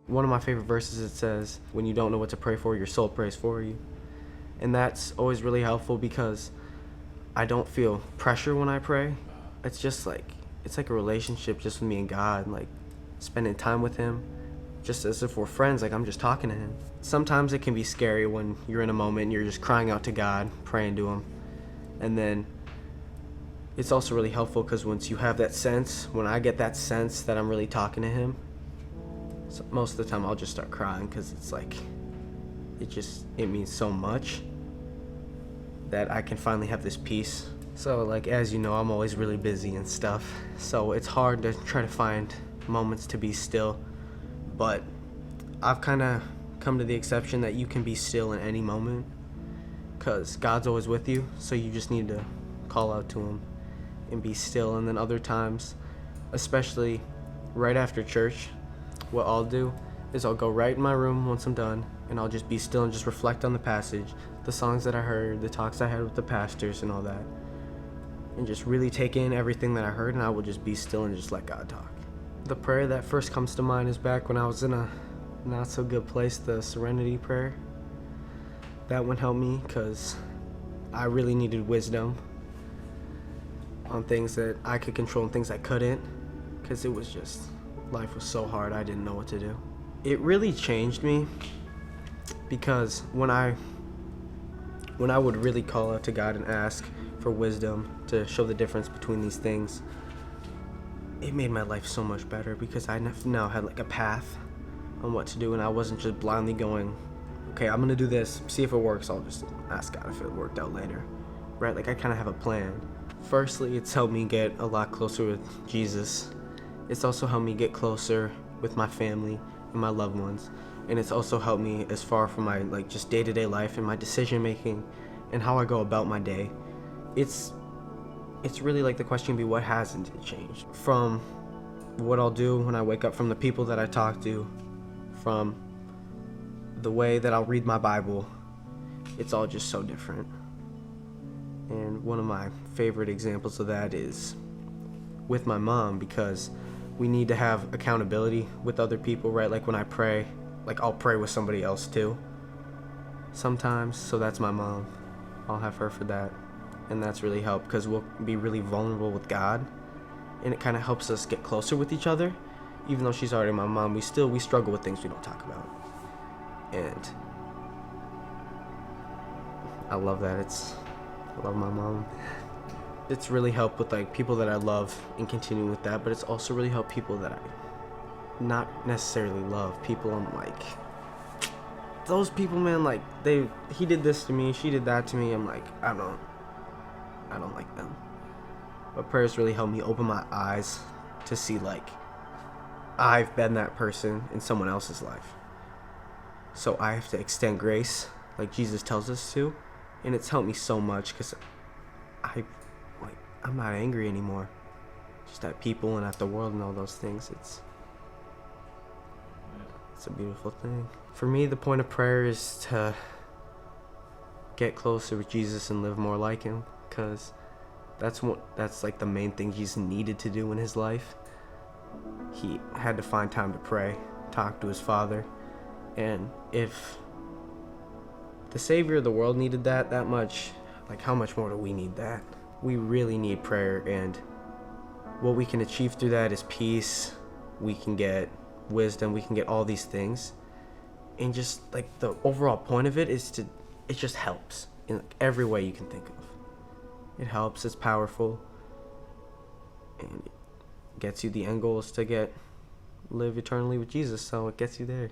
One of my favorite verses, it says, when you don't know what to pray for, your soul prays for you. And that's always really helpful because I don't feel pressure when I pray. It's just like, it's like a relationship just with me and God, like spending time with him, just as if we're friends, like I'm just talking to him. Sometimes it can be scary when you're in a moment and you're just crying out to God, praying to him. And then it's also really helpful because once you have that sense, when I get that sense that I'm really talking to him, so most of the time I'll just start crying because it's like, it means so much that I can finally have this peace. So like, as you know, I'm always really busy and stuff, so it's hard to try to find moments to be still. But I've kind of come to the exception that you can be still in any moment because God's always with you, so you just need to call out to him and be still. And then other times, especially right after church, what I'll do is I'll go right in my room once I'm done and I'll just be still and just reflect on the passage, the songs that I heard, the talks I had with the pastors and all that, and just really take in everything that I heard, and I will just be still and just let God talk. The prayer that first comes to mind is back when I was in a not so good place, the Serenity prayer. That one helped me because I really needed wisdom on things that I could control and things I couldn't, because it was just, life was so hard, I didn't know what to do. It really changed me because when I would really call out to God and ask for wisdom to show the difference between these things, it made my life so much better because I now had like a path on what to do, and I wasn't just blindly going, okay, I'm gonna do this, see if it works, I'll just ask God if it worked out later, right? Like I kind of have a plan. Firstly, it's helped me get a lot closer with Jesus. It's also helped me get closer with my family and my loved ones, and it's also helped me as far from my like just day-to-day life and my decision making and how I go about my day. It's really like the question can be, what hasn't it changed? From what I'll do when I wake up, from the people that I talk to, from the way that I'll read my Bible, it's all just so different. And one of my favorite examples of that is with my mom, because we need to have accountability with other people, right? Like when I pray, like I'll pray with somebody else too sometimes, so that's my mom. I'll have her for that, and that's really helped because we'll be really vulnerable with God, and it kind of helps us get closer with each other. Even though she's already my mom, we struggle with things we don't talk about, and I love that. I love my mom. It's really helped with like people that I love and continuing with that, but it's also really helped people that I not necessarily love. People I'm like, those people, man, like he did this to me, she did that to me. I'm like, I don't like them. But prayers really helped me open my eyes to see like I've been that person in someone else's life, so I have to extend grace like Jesus tells us to, and it's helped me so much because I'm not angry anymore, just at people and at the world and all those things. It's a beautiful thing. For me, the point of prayer is to get closer with Jesus and live more like him, because that's like the main thing Jesus needed to do in his life. He had to find time to pray, talk to his Father, and if the Savior of the world needed that much, like how much more do we need that? We really need prayer, and what we can achieve through that is peace. We can get wisdom, we can get all these things, and just like the overall point of it is it just helps in like every way you can think of. It helps, it's powerful, and it gets you, the end goal is to live eternally with Jesus, so it gets you there.